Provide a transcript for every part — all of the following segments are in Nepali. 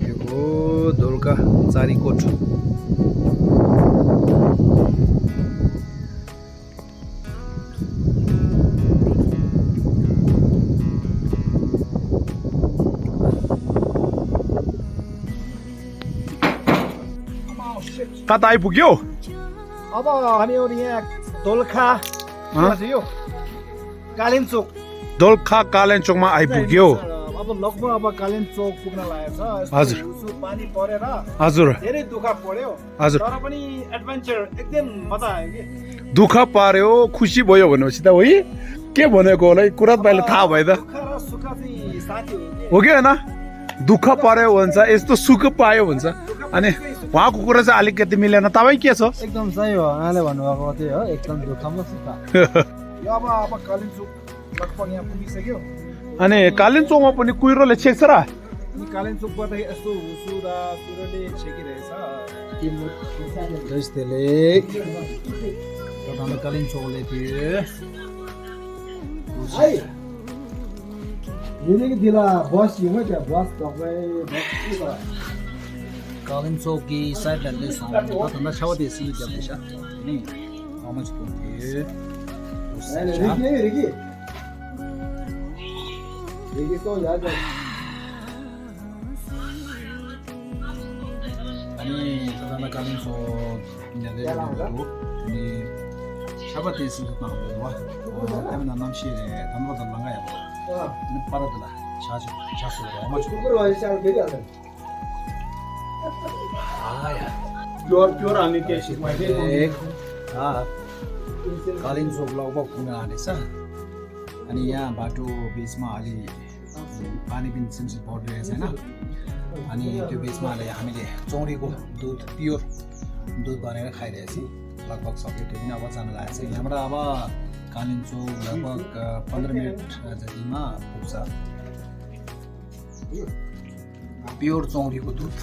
यो दोलखा चारीकोट कता आइपुग्यो अब हामीहरू यहाँ दोलखा यो कालिम्चोक दोलखा कालिम्चोकमा आइपुग्यो अब लगभग अब कालिम्चोक पुग्न लागेको छ हजुर। पानी परेर हजुर धेरै दुःख पर्यो हजुर तर पनि एडभेन्चर एकदम मजा आयो कि दुःख पार्यो खुसी भयो भनेपछि त है के भनेको होला कुरा त मैले थाहा भयो त दुःख र सुख चाहिँ साथी हो हो कि कि होइन दुःख पर्यो भन्छ यस्तो सुख पायो भन्छ अनि उहाँको कुरा चाहिँ अलिकति मिलेन तपाईँ के छ एकदम सही हो उहाँले भन्नुभएको त्यही हो एकदम दुःखमा सुख यो अब कालिम्चोक लगभग यहाँ पुगिसक्यो अनि कालिम्चोकमा पनि कुहिरोले छेक्छ र अनि कालिम्चोकबाट यस्तो हुसुरा कुरोले छेकिरहेछ जस्तैले प्रथम कालिम्चोकले दिला बस यो क्या बस कालिम्चोक की साइड ले सॉन्ग प्रथम छवते सी क्या दिशा नहीं हाउ मच को रिकी को याद है अनि प्रथम कालिम्चोक यिनीहरूले अनि छवते सी मा हो त्यहाँ नाम सी हाम्रो त लंगाय अनि परदला छासु छासु हाउ मच को प्योर अनि टेस्ट कालिम्चोक लगभग पुग्न आँटेछ अनि यहाँ बाटो बिचमा अलि पानी पनि सिमसिम परिरहेको छैन अनि त्यो बिचमा अहिले हामीले चौरीको दुध प्योर दुध बनेर खाइरहेको छौँ लगभग सक्यो त्यो पनि अब जान लागेको छ यहाँबाट अब कालिम्चोक लगभग 15 मिनट जतिमा पुग्छ प्योर चौरीको दुध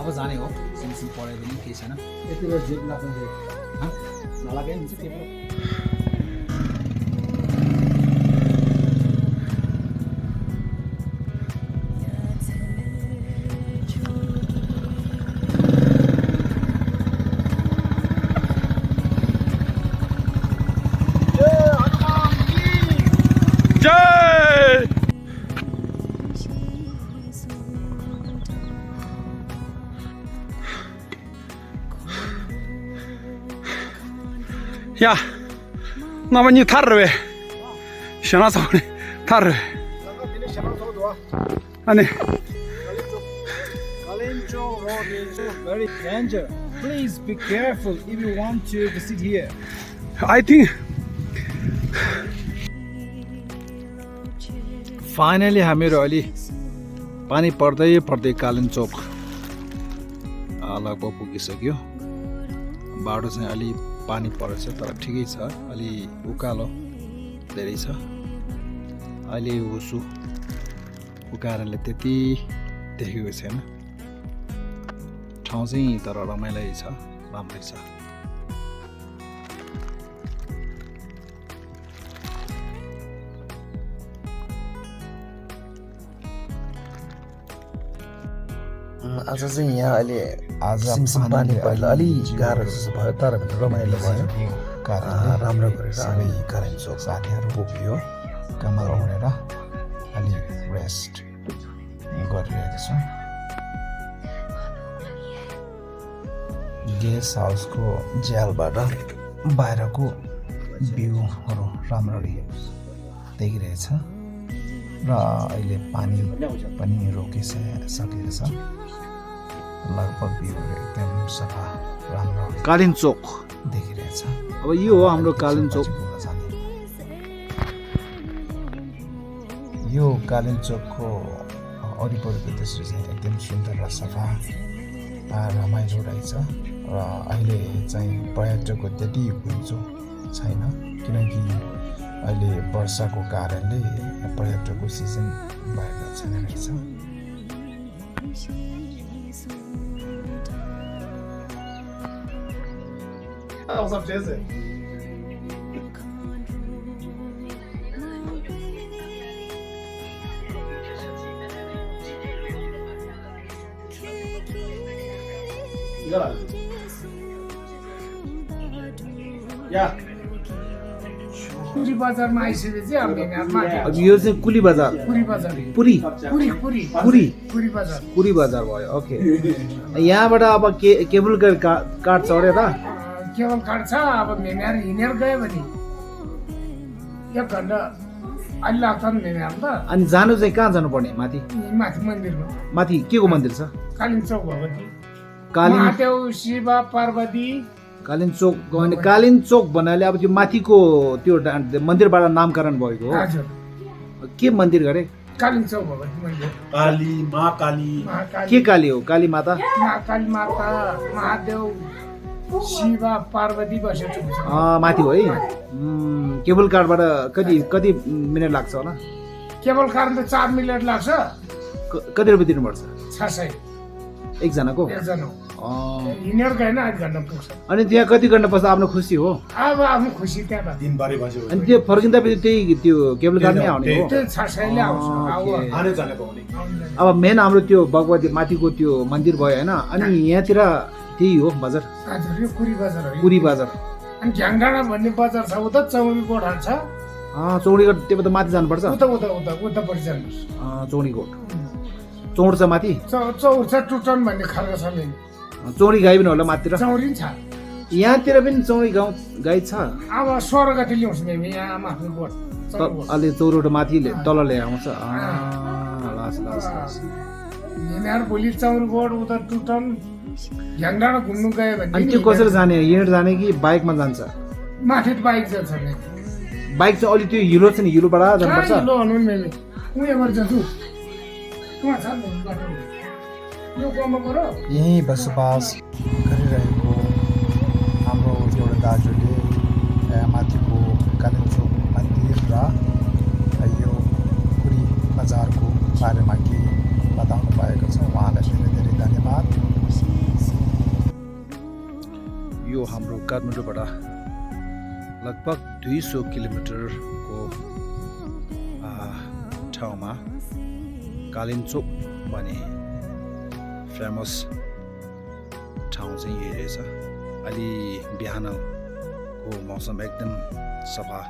अब जाने हो सिमसिम पढाइ पनि केही छैन यति बेला जिप लाग्छ नलागे हुन्छ के 야, 나만 이 타르베. 시원하사오네. 타르베. 아니. Kalimchok road is very dangerous. Please be careful if you want to visit here. I think finally हामीहरू अलि पानी पर्दै पर्दै कालिम्चोक लगभग पुगिसक्यो बाटो चाहिँ अलि पानी परेछ तर ठिकै छ अलि उकालो धेरै छ अहिले हुसुको कारणले त्यति देखेको छैन ठाउँ चाहिँ तर रमाइलो छ राम्रै छ आज चाहिँ यहाँ अहिले सिमसिम पानी पहिला अलि गाह्रो जस्तो भयो तर रमाइलो भयो राम्रो गरेर अलि कालिम्चोक साथीहरू पुग्यो काममा उडेर अलि रेस्ट गरिरहेको छौँ गेस्ट हाउसको झ्यालबाट बाहिरको भ्यूहरू राम्ररी देखिरहेछ र अहिले पानी पनि रोकिसकेको छ लगभग भ्यूहरू एकदम सफा राम्रो कालिम्चोक देखिरहेछ अब यो हो हाम्रो कालिम्चोक यो कालिम्चोकको वरिपरिको दृश्य चाहिँ एकदम सुन्दर र सफा रमाइलो रहेछ र अहिले चाहिँ पर्यटकको त्यति घुइँचो छैन किनकि अहिले वर्षाको कारणले पर्यटकको सिजन भएको छैन रहेछ। पुरी बजारमा आइसकेपछि अब यो चाहिँ कुली बजार पुरी बजार पुरी पुरी पुरी पुरी पुरी बजार पुरी बजार भयो। ओके, यहाँबाट अब केबल कार चढ्यो त? केवल काट्छ। अब मेमेर हिँडेर गयो भने 1 घन्टा अलि लाग्छ नि मेमेर त। अनि जानु चाहिँ कहाँ जानुपर्ने? माथि माथि मन्दिरमा माथि के को मन्दिर छ? कालिङ चौक भगवती कालिङ महादेव शिव पार्वती। कालिङ चोक गयो। कालिङ चोक भन्नाले अब त्यो माथिको त्यो मन्दिरबाट नामकरण भएको हो। हजुर, के मन्दिर गरे? कालिङ चौक भगवती मन्दिर। काली महाकाली के काली हो? काली माता, महाकाली माता, महादेव शिव पार्वती बसेको छ। माथि हो है। केबल कारबाट कति मिनट लाग्छ होला? केबल कार त 4 मिनट लाग्छ। कति रुपियाँ दिनुपर्छ? 600 एकजनाको? एकजना हिँडेर गएन 8 घन्टा पुग्छ। अनि त्यहाँ कति घन्टा बस्दा आफ्नो खुसी हो? अब आफ्नो खुसी त्यहाँ दिनभरि बस्यो अनि त्यो फर्किँदा पनि त्यही त्यो केबल कारमै आउने हो? त्यो 600 ले आउँछ। आने जानेको हुने। अब मेन हाम्रो त्यो भगवती माथिको त्यो मन्दिर भयो होइन? अनि यहाँतिर त्यही हो बजार? हजुर, यो पुरी बजार हो। पुरी बजार। अनि झ्याङडाँडा भन्ने बजार छ, उता चौरीकोट छ। चौडीकोट त्यो त माथि जानुपर्छ? उता उता उता उता परि जानुहोस्। चौडीकोट चौड छ माथि? चौर छ, टुटन भन्ने खालको छ नि। चौडी गाई पनि होला माथितिर? चौरी छ। यहाँतिर पनि चौडी गाई छ? अब 16 गति ल्याउँछ मेमी यहाँ आफ्नो गोठ। अलि चौरोट माथि तल ल्याउँछ। हिँडेर भोलि चौरकोट उता टुटन झ्याङडाँडा घुम्नु गयो भने अनि त्यो कसरी जाने? हिँडेर जाने कि बाइकमा जान्छ? माथि बाइक जान्छ नि। बाइक चाहिँ अलि त्यो हिलो छ नि, हिलोबाट जानुपर्छ? हिलो हुनु नि मेमी उयोबाट जान्छु। कहाँ छ नि बाटो? यो गाउँमा गरो। यहीँ बसोबास गरिरहेको हाम्रो एउटा दाजुले माथिको कालिङ चोक मन्दिर र यो पुरी बजारको बारेमा के बताउनु भएको छ, उहाँलाई धेरै धेरै धन्यवाद। यो हाम्रो काठमाडौँबाट लगभग 200 किलोमिटरको ठाउँमा कालिङ चोक भन्ने फेमस ठाउँ चाहिँ यही रहेछ। अलि बिहानको मौसम एकदम सफा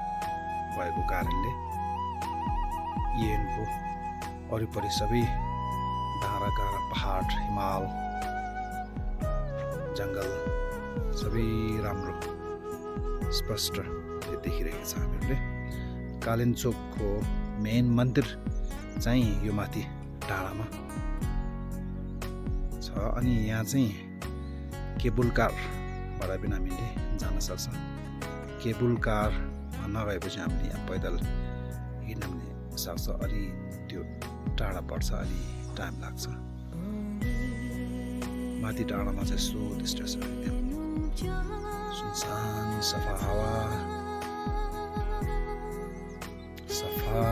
भएको कारणले यहाँको वरिपरि सबै डाँडाकाँडा पहाड हिमाल जङ्गल सबै राम्रो स्पष्ट देखिरहेको छ हामीहरूले। कालिङ चोकको मेन मन्दिर चाहिँ यो माथि डाँडामा छ। अनि यहाँ चाहिँ केबल कारबाट पनि हामीले जान सक्छ। केबल कार नगएपछि हामीले यहाँ पैदल हिँड्न पनि सक्छ। अलि त्यो टाढा पर्छ, अलि टाइम लाग्छ। माथि डाँडामा चाहिँ यस्तो दृश्य छ, एकदम सुनसान सफा हावा, सफा,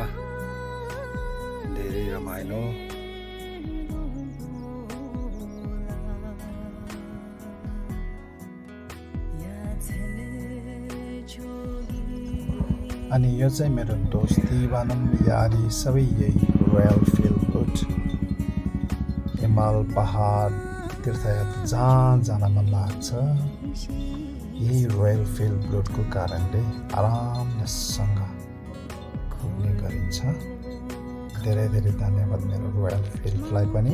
धेरै रमाइलो। अनि यो चाहिँ मेरो दोस्त दिवानम यारी सबै यही रोयल फिल्ड बुट हिमाल पहाड तीर्थयात्रा जहाँ जान मन लाग्छ यही रोयल फिल्ड बुटको कारणले आरामसँग घुम्ने गरिन्छ। धेरै धेरै धन्यवाद मेरो रोयल फिल्डलाई पनि।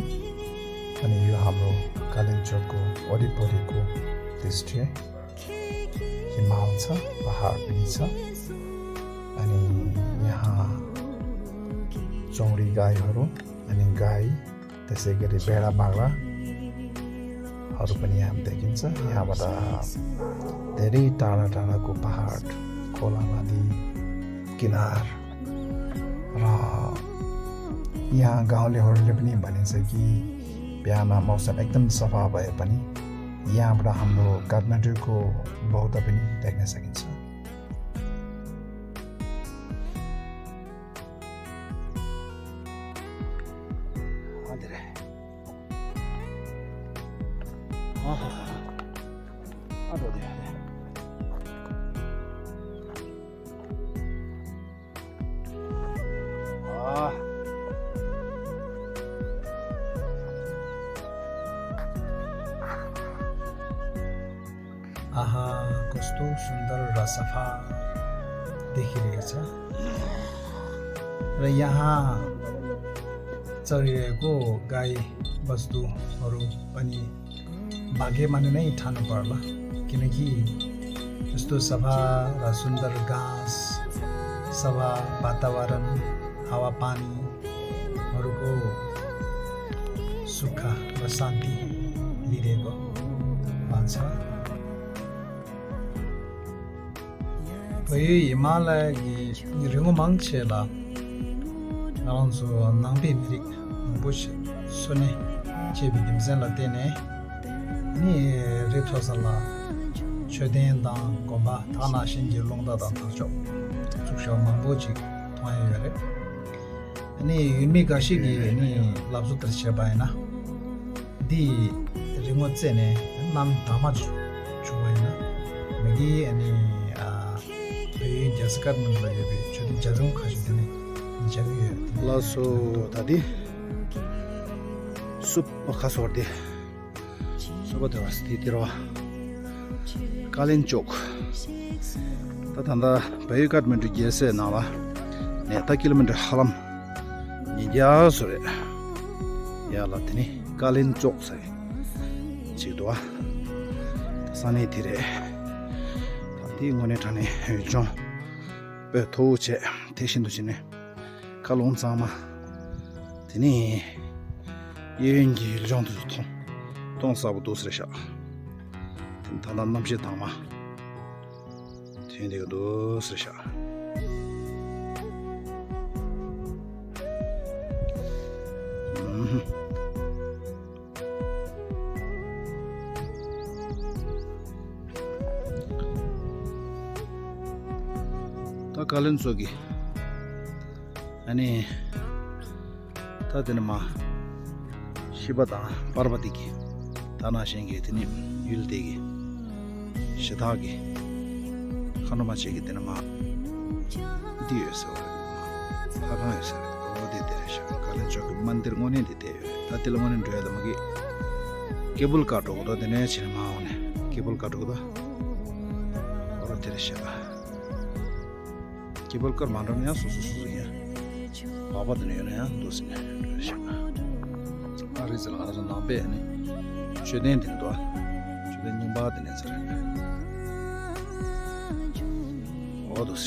अनि यो हाम्रो कालिङ चोकको वरिपरिको दृश्य हिमाल छ, पहाड पनि छ। अनि यहाँ चौडी गाईहरू अनि गाई त्यसै गरी भेडा बाख्राहरू पनि यहाँ देखिन्छ। यहाँबाट धेरै टाढा टाढाको पहाड, खोला, नदी किनार र यहाँ गाउँलेहरूले पनि भनिन्छ कि बिहान मौसम एकदम सफा भए पनि यहाँबाट हाम्रो काठमाडौँको बौद्ध पनि देख्न सकिन्छ। dire. Ah. Ado de. Ah. आहा कस्तो सुन्दर र सफा देखिरहेको छ र यहाँ चरिरहेको गाई वस्तुहरू पनि भाग्यमानी नै ठान्नु पर्ला किनकि यस्तो सफा र सुन्दर घाँस सफा वातावरण हावापानीहरूको सुख र शान्ति लिइरहेको भन्छ Păi Himalaya ringo mangchela naranzo nangbi mirik bush sone chebi dimzen la tene ni retosala choden da gomba thana shinji longda da thacho chuksha mangboji twaye yare ni yunmi gashi gi ni labzu trshe baina di ringo tsene nam damaj chubaina megi ani jaskat mangla yabe chodi jazung khashidene jawiye laso tadi sup khasorde sobate wasti tiro kalin chok tatanda bayukat mentu jese nala neta kilometer halam nija sore ya latini kalin chok sai chidwa sani tire 디 ngone thane jon pe thoche teshin du chine kalon sama tini yengi jon du ton sabu dosre sha tin tanan namje tama tin de dosre sha ता kalin sogi ani ta denma shibata parvati ki tana shenge tini yuldegi shidagi khanuma chegi denma diyo so haga esa odi deresha kalin sogi mandir ngone dite ta tilmone ndoya magi cable kato do dene chima one cable kato do oro deresha केवल कर मान रहे हैं सुसु या बाबा नहीं है यार दोस्त ने अरे चला रहा ना बे ने चुदें दिन तो चुदें नहीं बात नहीं सर और दोस्त